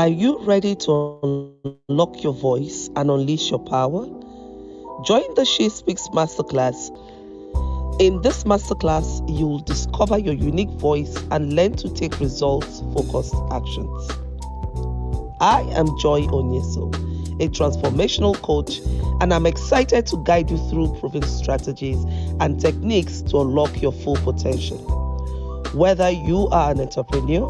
Are you ready to unlock your voice and unleash your power? Join the She Speaks Masterclass. In this masterclass, you'll discover your unique voice and learn to take results focused actions. I am Joy Onyeso, a transformational coach, and I'm excited to guide you through proven strategies and techniques to unlock your full potential. Whether you are an entrepreneur,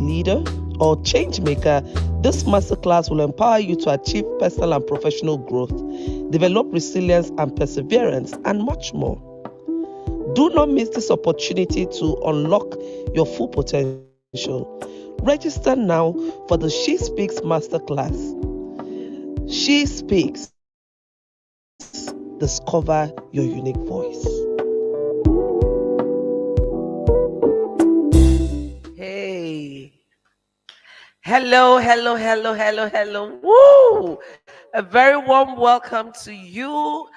leader, or change maker, this masterclass will empower you to achieve personal and professional growth, develop resilience and perseverance, and much more. Do not miss this opportunity to unlock your full potential. Register now for the She Speaks Masterclass. She Speaks. Discover your unique voice. Hey. Hello, hello, hello, hello, hello. Woo! A very warm welcome to you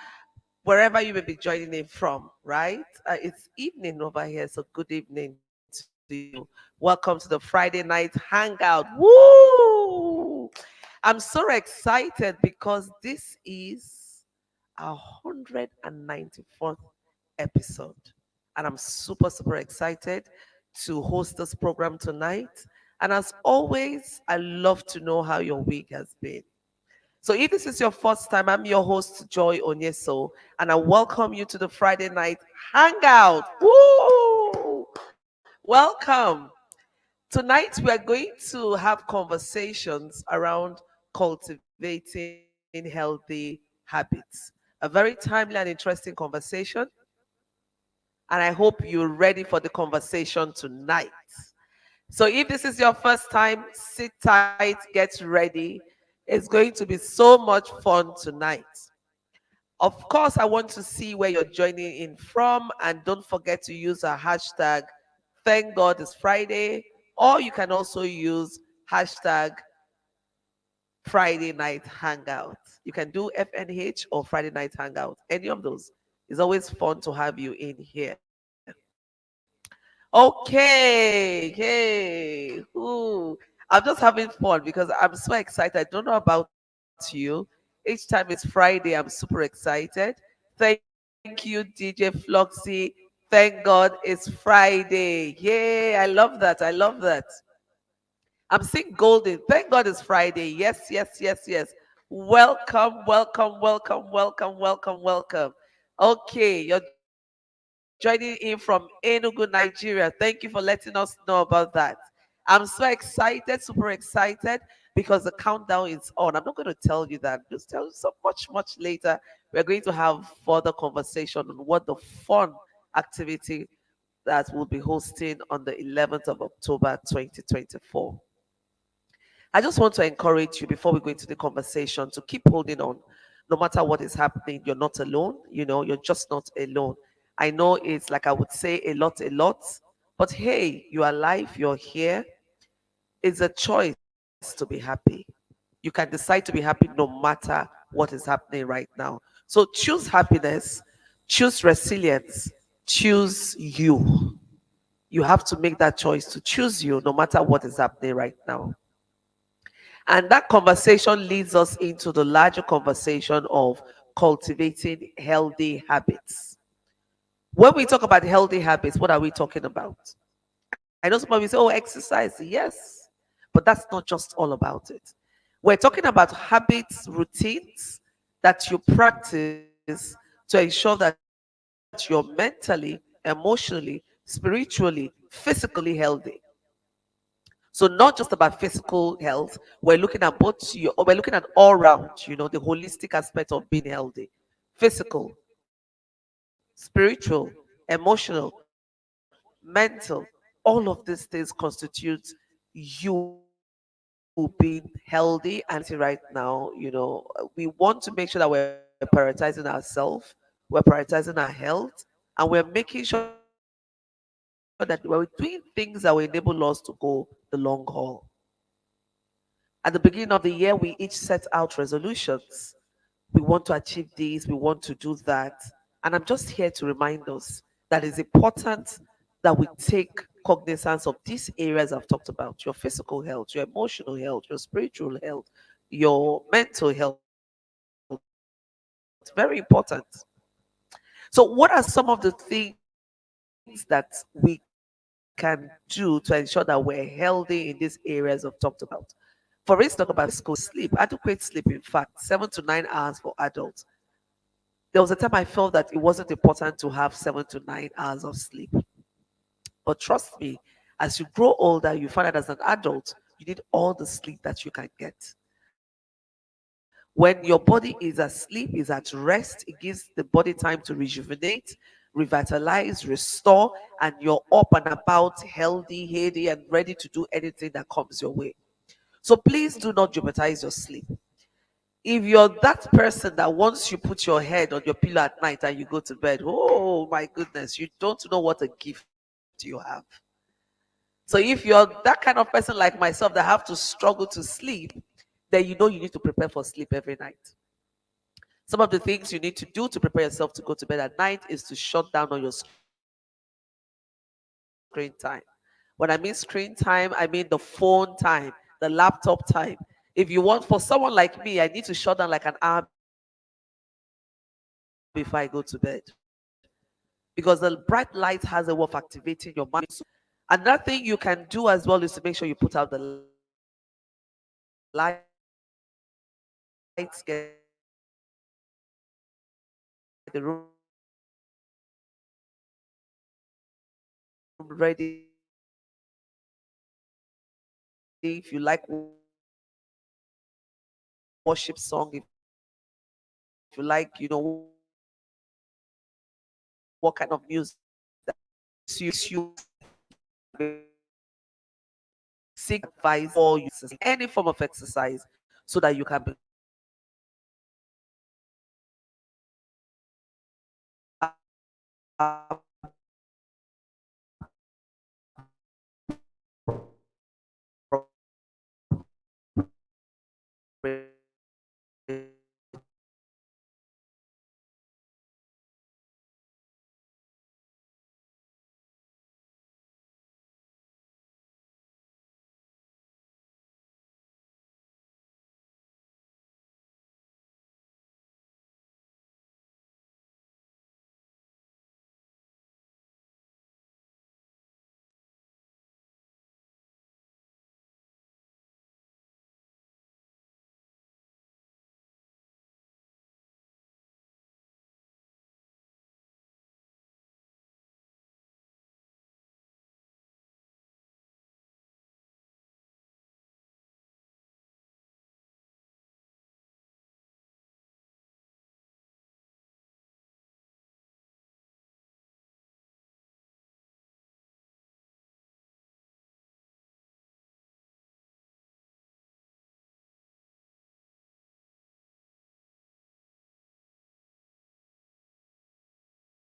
wherever you may be joining in from, right? It's evening over here, so good evening to you. Welcome to the Friday night hangout. Woo! I'm so excited because this is our 194th episode. And I'm super, super excited to host this program tonight. And as always, I love to know how your week has been. So if this is your first time, I'm your host, Joy Onyeso, and I welcome you to the Friday night hangout. Woo! Welcome. Tonight we are going to have conversations around cultivating healthy habits. A very timely and interesting conversation, and I hope you're ready for the conversation tonight. So if this is your first time, sit tight, get ready. It's going to be so much fun tonight. Of course, I want to see where you're joining in from, and don't forget to use our hashtag Thank God it's Friday, or you can also use hashtag Friday Night Hangout. You can do FNH or Friday Night Hangout. Any of those. It's always fun to have you in here. Okay, hey, ooh. I'm just having fun because I'm so excited. I don't know about you. Each time it's Friday, I'm super excited. Thank you, DJ Floxy. Thank God it's Friday. Yay, I love that. I love that. I'm seeing golden. Thank God it's Friday. Yes, yes, yes, yes. Welcome, welcome, welcome, welcome, welcome, welcome. Okay, you're joining in from Enugu, Nigeria. Thank you for letting us know about that. I'm so excited, super excited, because the countdown is on. I'm not going to tell you that. Just tell you so much, much later. We're going to have further conversation on what the fun activity that we'll be hosting on the 11th of October 2024. I just want to encourage you before we go into the conversation to keep holding on. No matter what is happening, you're not alone. You're just not alone. I know it's like I would say a lot, but hey, you're alive, you're here. It's a choice to be happy. You can decide to be happy no matter what is happening right now. So choose happiness, choose resilience, choose you. You have to make that choice to choose you no matter what is happening right now. And that conversation leads us into the larger conversation of cultivating healthy habits. When we talk about healthy habits, what are we talking about? I know somebody will say, oh, exercise. Yes. But that's not just all about it. We're talking about habits, routines that you practice to ensure that you're mentally, emotionally, spiritually, physically healthy. So not just about physical health, we're looking at we're looking at all round, the holistic aspect of being healthy. Physical, spiritual, emotional, mental, all of these things constitute you being healthy and right now. We want to make sure that we're prioritizing ourselves, we're prioritizing our health, and we're making sure that we're doing things that will enable us to go the long haul. At the beginning of the year, we each set out resolutions. We want to achieve this, we want to do that. And I'm just here to remind us that it's important that we take cognizance of these areas I've talked about: your physical health, your emotional health, your spiritual health, your mental health. Very important. So, what are some of the things that we can do to ensure that we're healthy in these areas I've talked about? For instance, talk about physical health, sleep, adequate sleep. In fact, 7 to 9 hours for adults. There was a time I felt that it wasn't important to have 7 to 9 hours of sleep. But trust me, as you grow older, you find that as an adult, you need all the sleep that you can get. When your body is asleep, is at rest, it gives the body time to rejuvenate, revitalize, restore, and you're up and about, healthy, heady, and ready to do anything that comes your way. So please do not jeopardize your sleep. If you're that person that once you put your head on your pillow at night and you go to bed, oh my goodness, you don't know what a gift you have. So if you're that kind of person like myself that have to struggle to sleep, then you know you need to prepare for sleep every night. Some of the things you need to do to prepare yourself to go to bed at night is to shut down on your screen time. When I mean screen time, I mean the phone time, the laptop time. If you want, for someone like me, I need to shut down like an hour before I go to bed. Because the bright light has a way of activating your mind. Another thing you can do as well is to make sure you put out the lights, get the room ready, if you like worship song, if you like, what kind of music that makes you seek advice or you any form of exercise so that you can become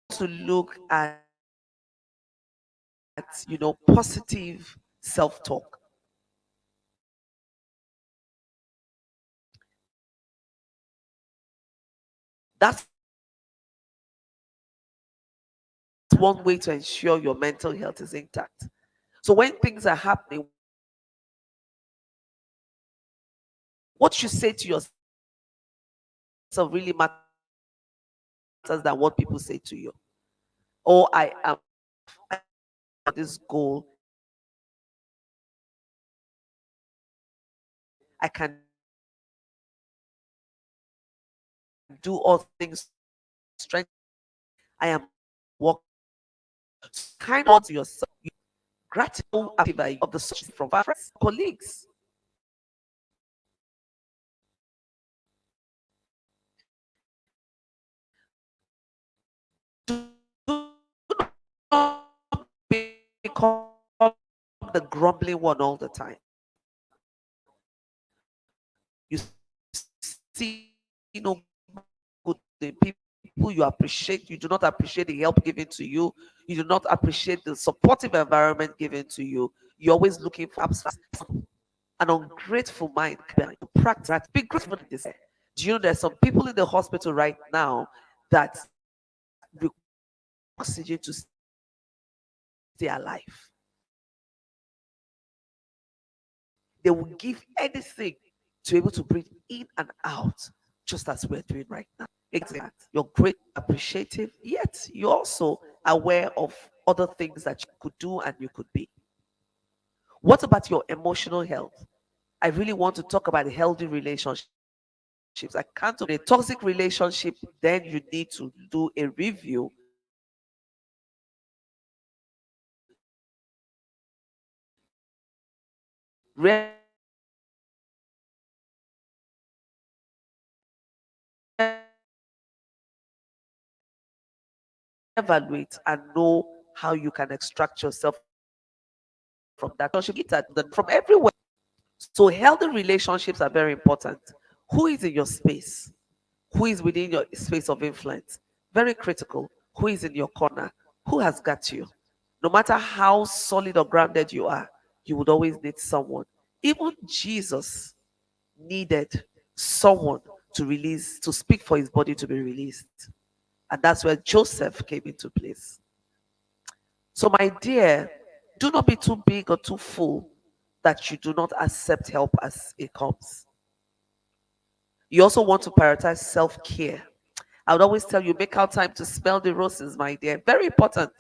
to look at, positive self-talk. That's one way to ensure your mental health is intact. So when things are happening, what you say to yourself really matters than what people say to you. Oh, I am this goal. I can do all things through Christ who strengthens me. I can do all things through Jesus. I am working on myself. So kind words to yourself. Gratitude active of the social from friends, colleagues. Do not become the grumbling one all the time. You see no good in people you appreciate. You do not appreciate the help given to you. You do not appreciate the supportive environment given to you. You're always looking for absence. An ungrateful mind can practice that. Be grateful in this. Do you know there's some people in the hospital right now that require oxygen to stay alive? They will give anything to be able to breathe in and out, just as we're doing right now. Exactly. You're great, appreciative, yet you're also aware of other things that you could do and you could be. What about your emotional health? I really want to talk about healthy relationships. I can't talk about a toxic relationship, then you need to do a review and reevaluate and know how you can extract yourself from that relationship. From everywhere. So healthy relationships are very important. Who is in your space? Who is within your space of influence? Very critical. Who is in your corner? Who has got you? No matter how solid or grounded you are, you would always need someone. Even Jesus needed someone to release, to speak for his body to be released. And that's where Joseph came into place. So, my dear, do not be too big or too full that you do not accept help as it comes. You also want to prioritize self care. I would always tell you, make out time to smell the roses, my dear. Very important.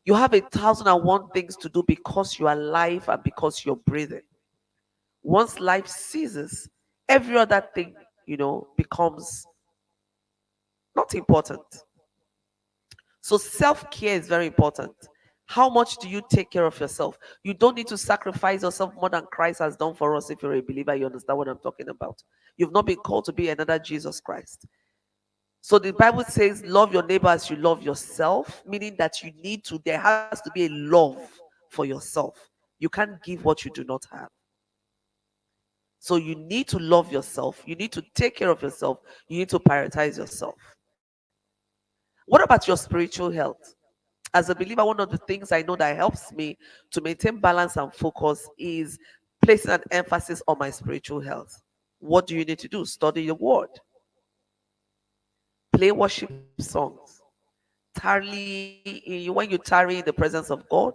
You have 1,001 things to do because you are alive and because you're breathing. Once life ceases, every other thing, becomes not important. So self care is very important. How much do you take care of yourself? You don't need to sacrifice yourself more than Christ has done for us. If you're a believer, you understand what I'm talking about. You've not been called to be another Jesus Christ. So the Bible says, love your neighbor as you love yourself, meaning that there has to be a love for yourself. You can't give what you do not have. So you need to love yourself. You need to take care of yourself. You need to prioritize yourself. What about your spiritual health? As a believer, one of the things I know that helps me to maintain balance and focus is placing an emphasis on my spiritual health. What do you need to do? Study the word, play worship songs, when you tarry in the presence of God,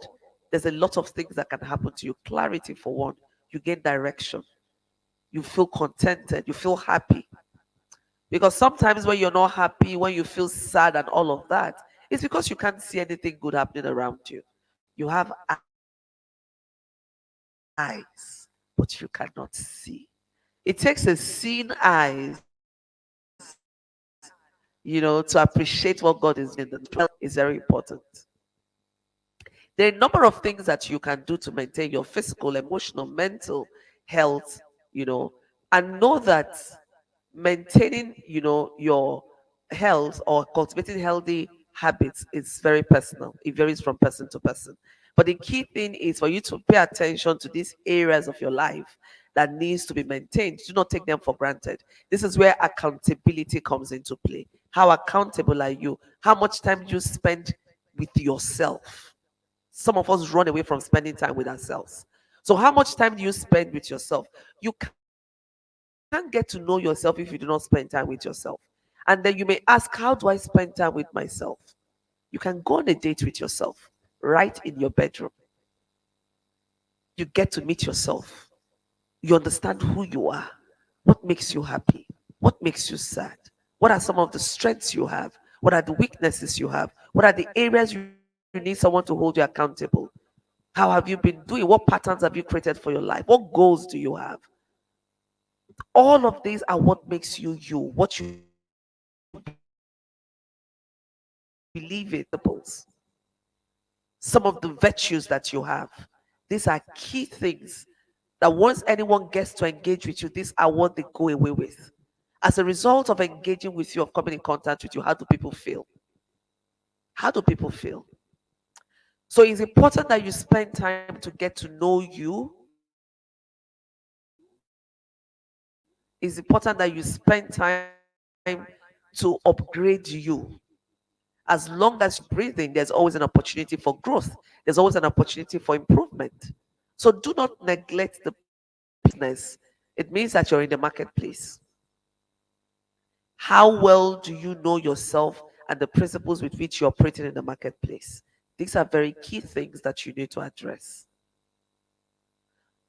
there's a lot of things that can happen to you. Clarity, for one, you gain direction, you feel contented, you feel happy. Because sometimes when you're not happy, when you feel sad and all of that, it's because you can't see anything good happening around you. You have eyes, but you cannot see. It takes a seeing eyes, to appreciate what God is doing in the natural realm. Is very important. There are a number of things that you can do to maintain your physical, emotional, mental health, you know, and know that maintaining, your health or cultivating healthy habits is very personal. It varies from person to person. But the key thing is for you to pay attention to these areas of your life that needs to be maintained. Do not take them for granted. This is where accountability comes into play. How accountable are you? How much time do you spend with yourself? Some of us run away from spending time with ourselves. So, how much time do you spend with yourself? You can't get to know yourself if you do not spend time with yourself. And then you may ask, how do I spend time with myself? You can go on a date with yourself right in your bedroom. You get to meet yourself. You understand who you are. What makes you happy? What makes you sad? What are some of the strengths you have? What are the weaknesses you have? What are the areas you need someone to hold you accountable? How have you been doing? What patterns have you created for your life? What goals do you have? All of these are what makes you you, what you believe in, some of the virtues that you have. These are key things that once anyone gets to engage with you, these are what they go away with. As a result of engaging with you, of coming in contact with you, how do people feel? How do people feel? So it's important that you spend time to get to know you. It's important that you spend time to upgrade you. As long as you're breathing, there's always an opportunity for growth. There's always an opportunity for improvement. So do not neglect the business. It means that you're in the marketplace. How well do you know yourself and the principles with which you're operating in the marketplace? These are very key things that you need to address.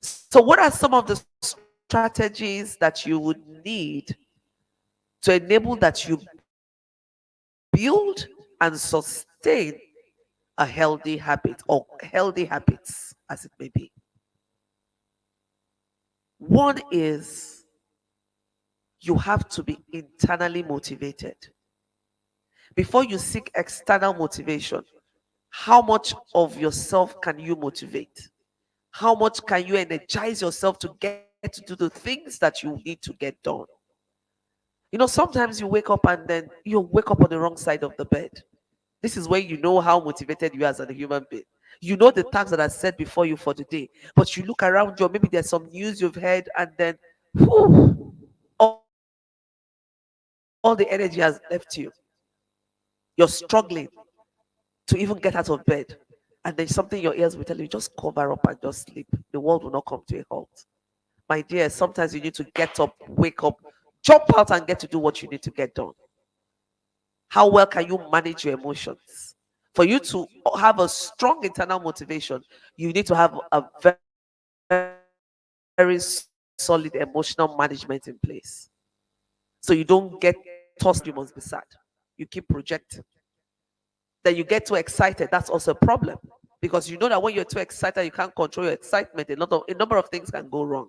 So, what are some of the strategies that you would need to enable that you build and sustain a healthy habit or healthy habits, as it may be? One is you have to be internally motivated. Before you seek external motivation, how much of yourself can you motivate? How much can you energize yourself to get to do the things that you need to get done? Sometimes you wake up and then you wake up on the wrong side of the bed. This is when you know how motivated you are as a human being. You know the tasks that are set before you for the day, but you look around you, or maybe there's some news you've heard, and then whew, all the energy has left you. You're struggling to even get out of bed. And then something in your ears will tell you, just cover up and just sleep. The world will not come to a halt. My dear, sometimes you need to get up, wake up, jump out and get to do what you need to get done. How well can you manage your emotions? For you to have a strong internal motivation, you need to have a very solid emotional management in place. So you don't get tossed around when you must be sad. You keep projecting. Then you get too excited. That's also a problem. Because you know that when you're too excited, you can't control your excitement. A number of things can go wrong.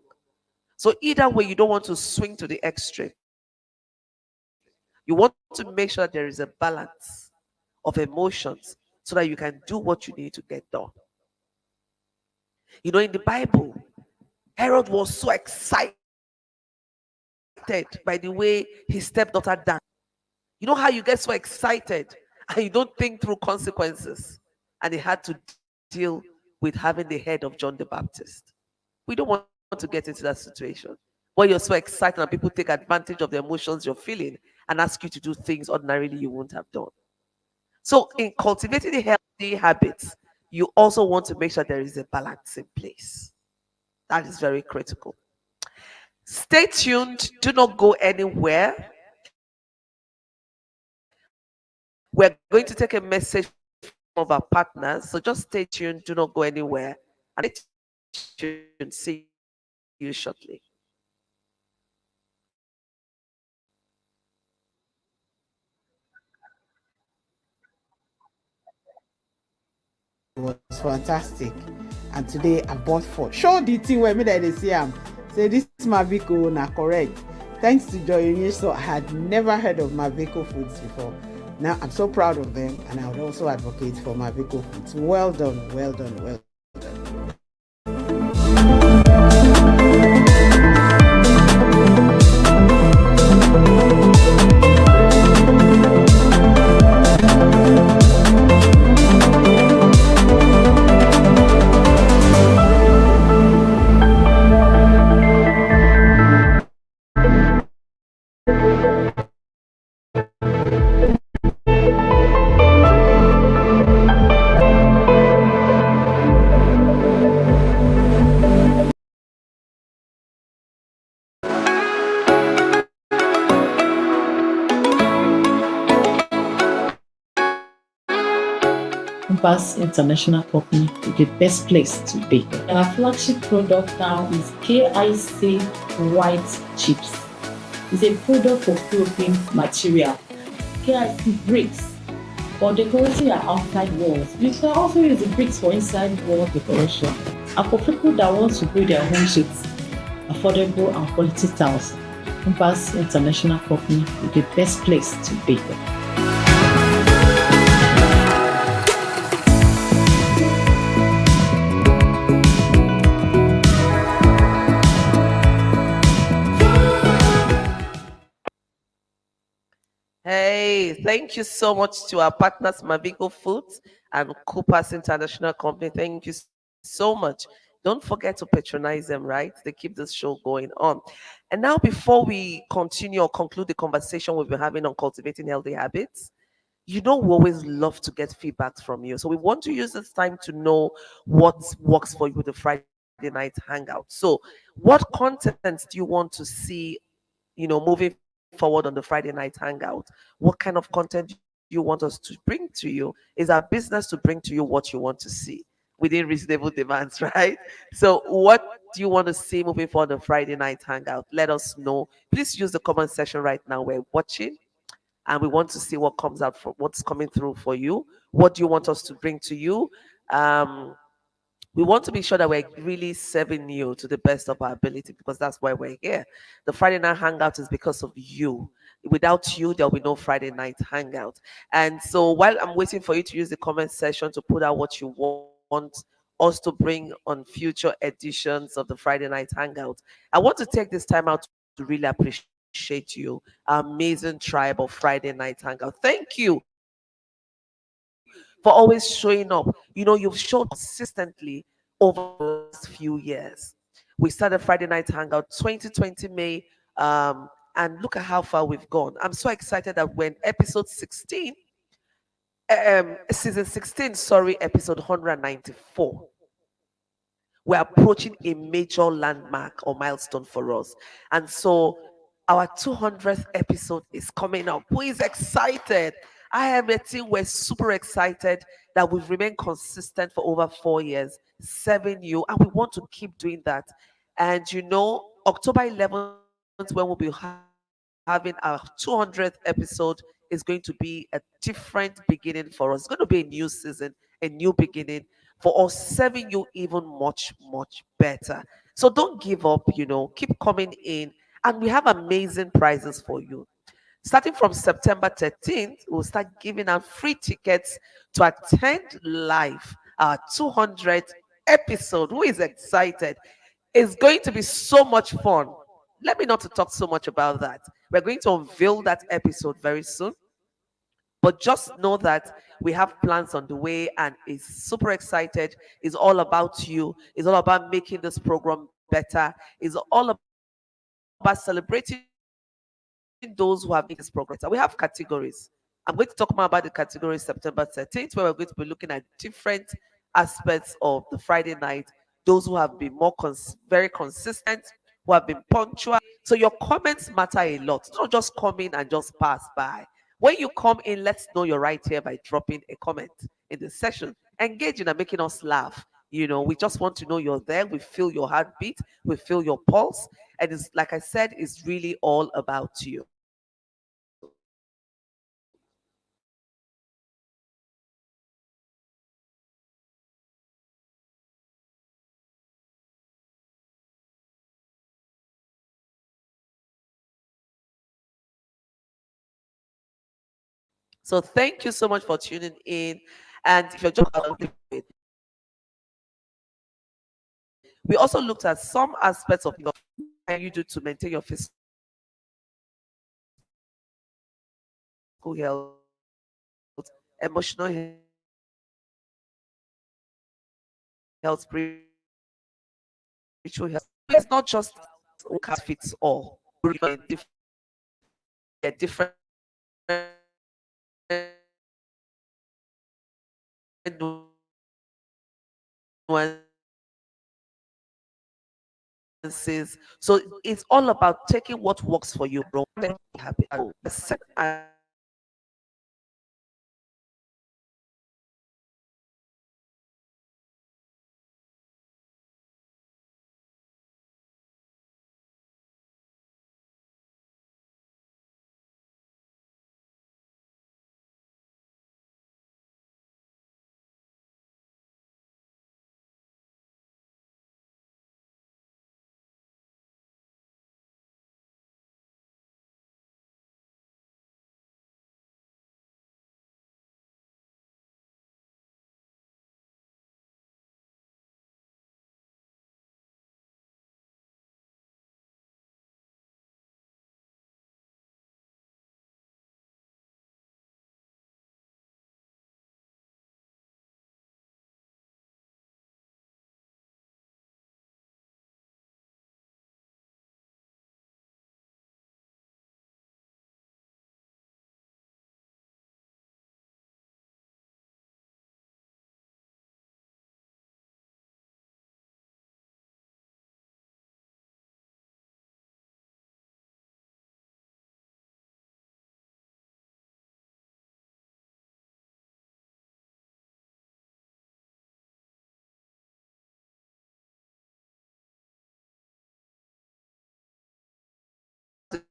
So either way, you don't want to swing to the extreme. You want to make sure that there is a balance of emotions so that you can do what you need to get done. In the Bible, Herod was so excited by the way his stepdaughter died. How you get so excited and you don't think through consequences? And he had to deal with having the head of John the Baptist. We don't want to get into that situation where you're so excited and people take advantage of the emotions you're feeling and ask you to do things ordinarily you won't have done. So, in cultivating the healthy habits, you also want to make sure there is a balance in place. That is very critical. Stay tuned. Do not go anywhere. We're going to take a message from some of our partners. So just stay tuned. Do not go anywhere. And stay tuned. See you shortly. Was fantastic. And today I bought for show the thing where me that they see say this Mavico na correct. Thanks to Joy so I had never heard of Mavico foods before. Now I'm so proud of them and I would also advocate for Mavico foods. Well done, well done, well done. Compass International Company is the best place to be. Our flagship product now is KIC White Chips. It's a product for clothing material. KIC bricks for decorating your outside walls. You can also use the bricks for inside wall decoration. And for people that want to build their home sheets, affordable and quality tiles, Compass International Company is the best place to be. Hey, thank you so much to our partners, Mavico Foods and Coopers International Company. Thank you so much. Don't forget to patronize them, right? They keep this show going on. And now, before we continue or conclude the conversation we've been having on cultivating healthy habits, we always love to get feedback from you. So we want to use this time to know what works for you with the Friday night hangout. So, what content do you want to see, moving forward on the Friday night hangout? What kind of content do you want us to bring to you? Is our business to bring to you what you want to see? within reasonable demands, right? So, what do you want to see moving forward on Friday night hangout? Let us know. Please use the comment section right now. We're watching and we want to see what comes out for what's coming through for you. What do you want us to bring to you? Um, we want to be sure that we're really serving you to the best of our ability because that's why we're here. The Friday night hangout is because of you. Without you, there'll be no Friday night hangout. And so while I'm waiting for you to use the comment section to put out what you want us to bring on future editions of the Friday night hangout, I want to take this time out to really appreciate you, our amazing tribe of Friday night hangout. Thank you for always showing up. You've showed consistently over the last few years. We started Friday Night Hangout 2020 May, and look at how far we've gone. I'm so excited that when episode 16, season 16, sorry, episode 194, we're approaching a major landmark or milestone for us. And so our 200th episode is coming up. Who is excited? I am a team. We're super excited that we've remained consistent for over 4 years, serving you, and we want to keep doing that. And October 11th, when we'll be having our 200th episode, is going to be a different beginning for us. It's going to be a new season, a new beginning for us, serving you even much, much better. So don't give up, keep coming in. And we have amazing prizes for you. Starting from September 13th, we'll start giving out free tickets to attend live our 200th episode. Who is excited? It's going to be so much fun. Let me not to talk so much about that. We're going to unveil that episode very soon. But just know that we have plans on the way and is super excited. It's all about you. It's all about making this program better. It's all about celebrating those who have made this program better. We have categories. I'm going to talk more about the categories September 13th, where we're going to be looking at different aspects of the Friday night. Those who have been more very consistent, who have been punctual. So your comments matter a lot. Don't just come in and just pass by. When you come in, let's know you're right here by dropping a comment in the session, engaging and making us laugh. We just want to know you're there. We feel your heartbeat, we feel your pulse, and it's like I said, it's really all about you. So thank you so much for tuning in. And if you're just we also looked at some aspects of what can you do to maintain your physical health, emotional health, spiritual health. So it's not just one card fits all. There are different nuances. So it's all about taking what works for you, wrong, happy. And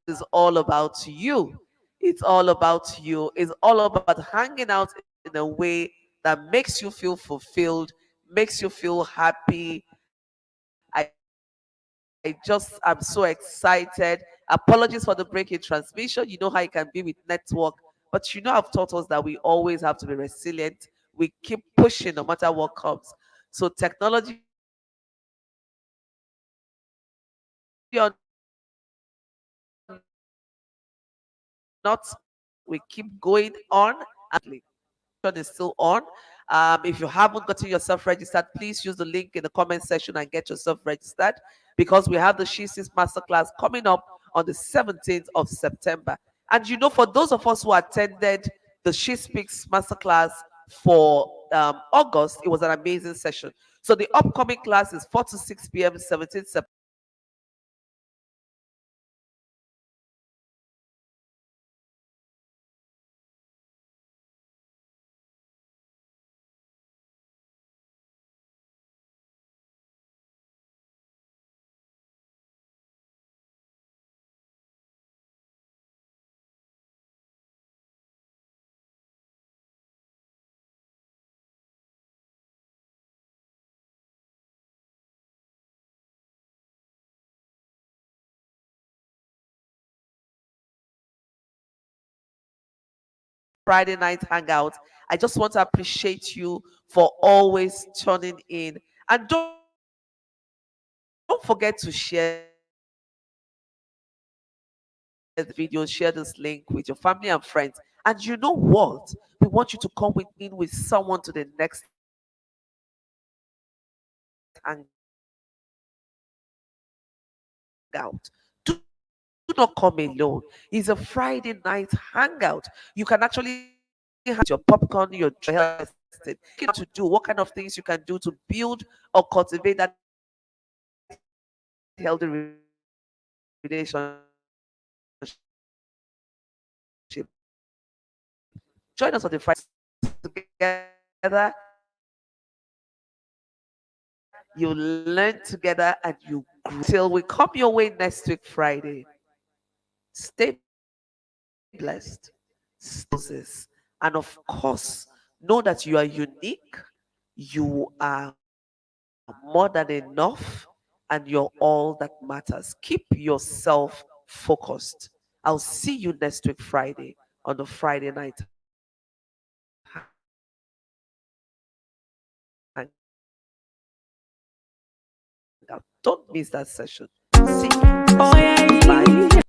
is all about you. It's all about you. It's all about hanging out in a way that makes you feel fulfilled, makes you feel happy. I'm so excited. Apologies for the break in transmission. You know how it can be with network, but I've taught us that we always have to be resilient. We keep pushing no matter what comes. So technology or not, we keep going on and is still on. If you haven't gotten yourself registered, please use the link in the comment section and get yourself registered because we have the She Sees Masterclass coming up on the 17th of September. And you know, for those of us who attended the She Speaks Masterclass for August, it was an amazing session. So the upcoming class is 4 to 6 p.m. 17th September. Do not come alone. Is a Friday night hangout. You can actually hang out with your family and friends. And you know what? We have the shea Friday night hangout. I just want to appreciate you for always tuning in. And don't forget to share the video, share this link with your family and friends. And you know what? We want you to come with in with someone to the next hangout. Do not come alone. It's a Friday night hangout. You can actually hang out with your family and friends. And you know what? We want you to come with in with someone to the next hangout. Do not come alone. It's a Friday night hangout. You can actually hang out with your popcorn, your dry health testing. What kind of things you can do to build or cultivate that healthy relationship. Join us on the Friday night hangout. Together, you learn together and you grow together. Until we come your way next week, Friday, stay blessed, stay Moses. And of course, know that you are unique, you are more than enough, and you're all that matters. Keep yourself focused. I'll see you next week, Friday, on the Friday night hangout. Don't miss that session. See you. Bye.